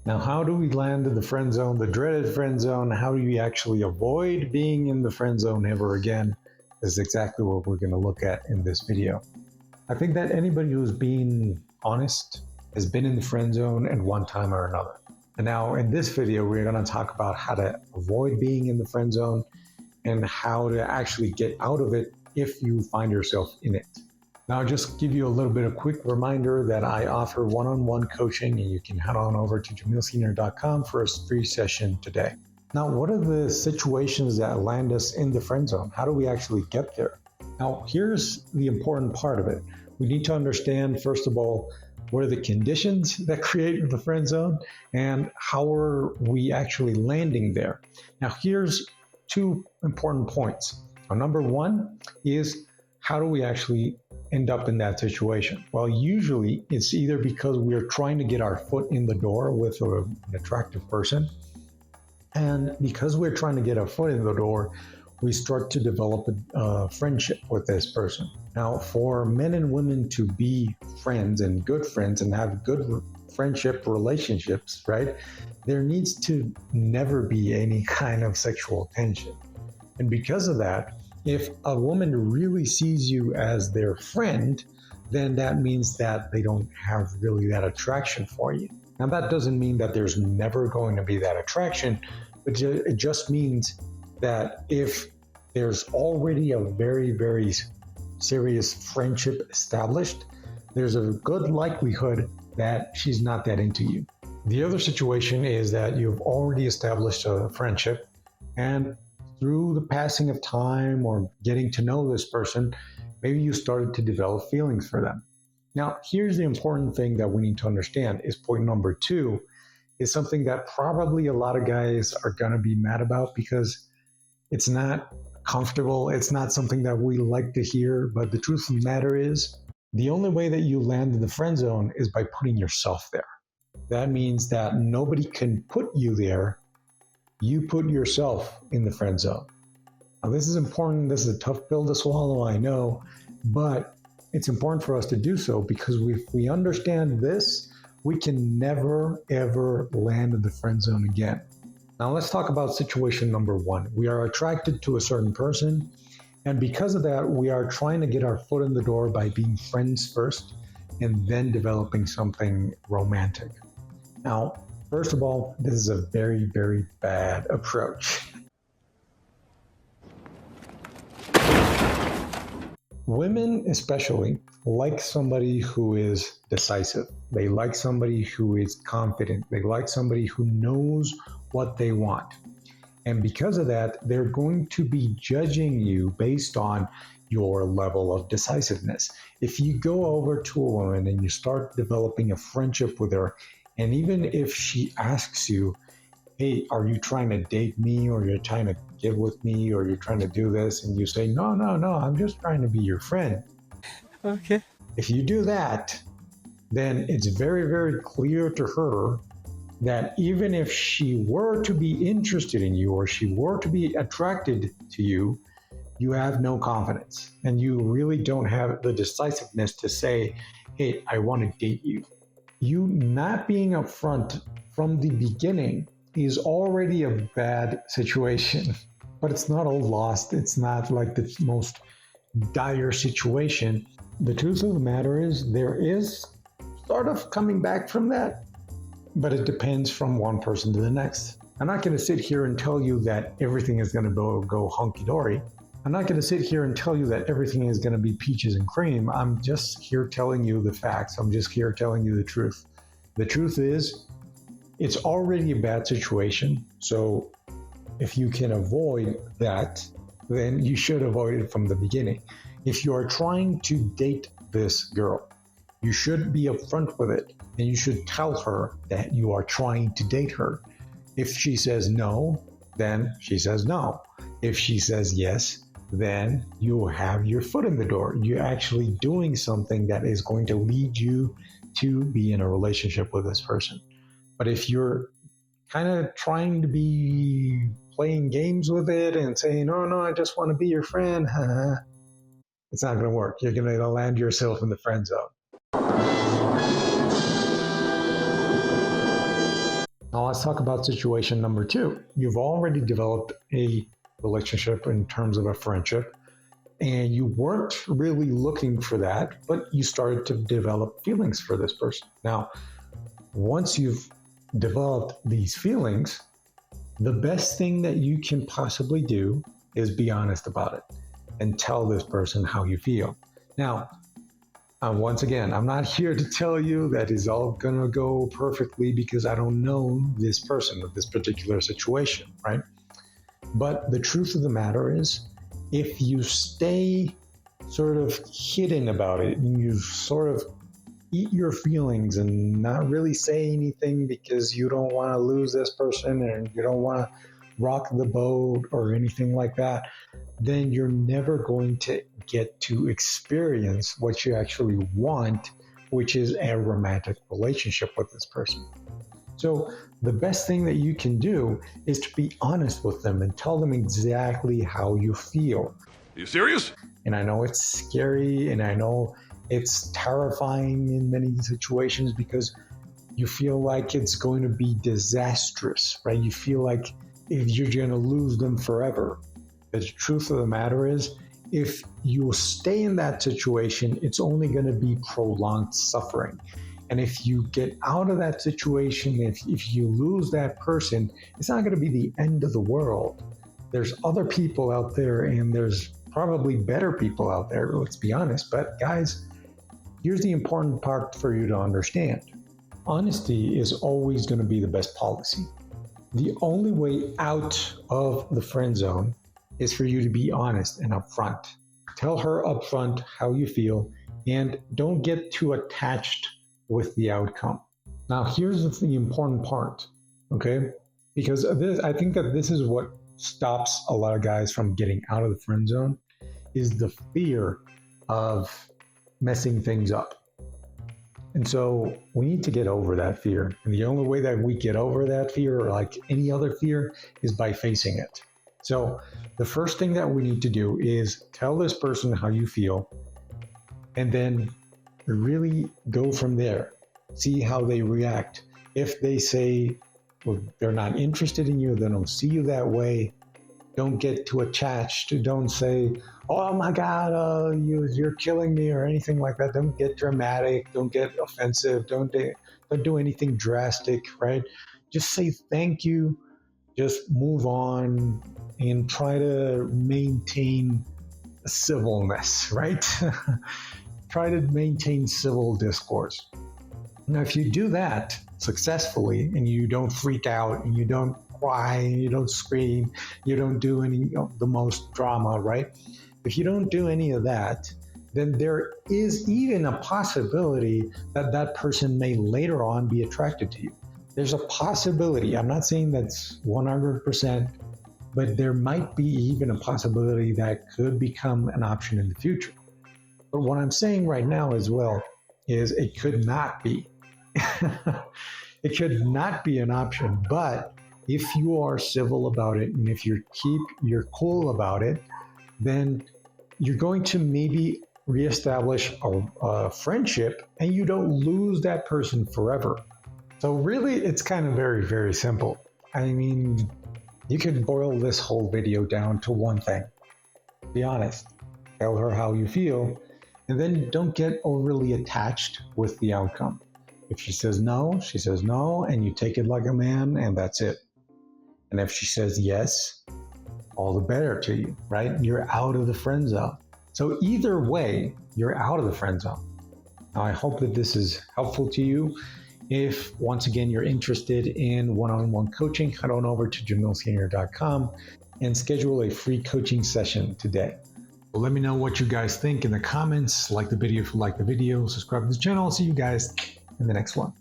Now, how do we land in the friend zone, the dreaded friend zone? How do we actually avoid being in the friend zone ever again? Is exactly what we're going to look at in this video. I think that anybody who's being honest has been in the friend zone at one time or another. And now in this video, we're going to talk about how to avoid being in the friend zone and how to actually get out of it if you find yourself in it. Now, I'll just give you a little bit of quick reminder that I offer one-on-one coaching, and you can head on over to jamilsenior.com for a free session today. Now, what are the situations that land us in the friend zone? How do we actually get there? Now, here's the important part of it. We need to understand, first of all, what are the conditions that create the friend zone and how are we actually landing there? Now, here's two important points. Now, number one is how do we actually end up in that situation? Well, usually it's either because we're trying to get our foot in the door with an attractive person, and because we're trying to get our foot in the door, we start to develop a friendship with this person. Now, for men and women to be friends and have good friendship relationships, right, there needs to never be any kind of sexual tension. And because of that, if a woman really sees you as their friend, then that means that they don't have really that attraction for you. Now, that doesn't mean that there's never going to be that attraction, but it just means that if there's already a very, very serious friendship established, there's a good likelihood that she's not that into you. The other situation is that you've already established a friendship, and through the passing of time or getting to know this person, maybe you started to develop feelings for them. Now, here's the important thing that we need to understand is point number two is something that probably a lot of guys are going to be mad about because it's not comfortable. It's not something that we like to hear, but the truth of the matter is the only way that you land in the friend zone is by putting yourself there. That means that nobody can put you there. You put yourself in the friend zone. Now, this is important. This is a tough pill to swallow, I know, but it's important for us to do so because if we understand this, we can never, ever land in the friend zone again. Now, let's talk about situation number one. We are attracted to a certain person, and because of that, we are trying to get our foot in the door by being friends first and then developing something romantic. Now, first of all, this is a very, very bad approach. Women especially like somebody who is decisive. They like somebody who is confident. They like somebody who knows what they want. And because of that, they're going to be judging you based on your level of decisiveness. If you go over to a woman and you start developing a friendship with her, and even if she asks you, hey, are you trying to date me or you're trying to get with me or you're trying to do this? And you say, no, I'm just trying to be your friend. Okay. If you do that, then it's very, very clear to her that even if she were to be interested in you or she were to be attracted to you, you have no confidence and you really don't have the decisiveness to say, hey, I want to date you. You not being upfront from the beginning is already a bad situation, but it's not all lost. It's not like the most dire situation. The truth of the matter is there is sort of coming back from that, but it depends from one person to the next. I'm not going to sit here and tell you that everything is going to go hunky-dory. I'm not going to sit here and tell you that everything is going to be peaches and cream. I'm just here telling you the facts. I'm just here telling you the truth. The truth is, it's already a bad situation. So if you can avoid that, then you should avoid it from the beginning. If you are trying to date this girl, you should be upfront with it and you should tell her that you are trying to date her. If she says no, then she says no. If she says yes, then you have your foot in the door. You're actually doing something that is going to lead you to be in a relationship with this person. But if you're kind of trying to be playing games with it and saying, oh, no, I just want to be your friend, it's not going to work. You're going to land yourself in the friend zone. Now let's talk about situation number 2. You've already developed a relationship in terms of a friendship, and you weren't really looking for that, but you started to develop feelings for this person. Now, once you've developed these feelings, the best thing that you can possibly do is be honest about it and tell this person how you feel. Now, once again, I'm not here to tell you that it's all going to go perfectly because I don't know this person or this particular situation, right? But the truth of the matter is, if you stay sort of hidden about it and you sort of eat your feelings and not really say anything because you don't want to lose this person and you don't want to rock the boat or anything like that, then you're never going to get to experience what you actually want, which is a romantic relationship with this person. So the best thing that you can do is to be honest with them and tell them exactly how you feel. Are you serious? And I know it's scary and I know it's terrifying in many situations because you feel like it's going to be disastrous, right? You feel like if you're going to lose them forever. The truth of the matter is, if you stay in that situation, it's only going to be prolonged suffering. And if you get out of that situation, if you lose that person, it's not going to be the end of the world. There's other people out there, and there's probably better people out there, let's be honest. But guys, here's the important part for you to understand. Honesty is always going to be the best policy. The only way out of the friend zone is for you to be honest and upfront. Tell her upfront how you feel and don't get too attached with the outcome. Now, here's the important part, okay? Because I think that this is what stops a lot of guys from getting out of the friend zone, is the fear of messing things up. And so we need to get over that fear. And the only way that we get over that fear, like any other fear, is by facing it. So the first thing that we need to do is tell this person how you feel, and then really go from there. See how they react. If they say, well, they're not interested in you, they don't see you that way, don't get too attached. Don't say, oh my God, you're killing me or anything like that. Don't get dramatic. Don't get offensive. Don't do anything drastic, right? Just say thank you. Just move on and try to maintain civilness, right? Try to maintain civil discourse. Now, if you do that successfully and you don't freak out and you don't cry and you don't scream, you don't do any of the most drama, right? If you don't do any of that, then there is even a possibility that that person may later on be attracted to you. There's a possibility. I'm not saying that's 100%, but there might be even a possibility that could become an option in the future. But what I'm saying right now as well is it could not be. It could not be an option. But if you are civil about it and if you're cool about it, then you're going to maybe reestablish a friendship and you don't lose that person forever. So really, it's kind of very, very simple. I mean, you could boil this whole video down to one thing. Be honest. Tell her how you feel, and then don't get overly attached with the outcome. If she says no, she says no, and you take it like a man, and that's it. And if she says yes, all the better to you, right? You're out of the friend zone. So either way, you're out of the friend zone. Now, I hope that this is helpful to you. If, once again, you're interested in one-on-one coaching, head on over to jamilsenior.com and schedule a free coaching session today. Well, let me know what you guys think in the comments. Like the video if you like the video. Subscribe to the channel. I'll see you guys in the next one.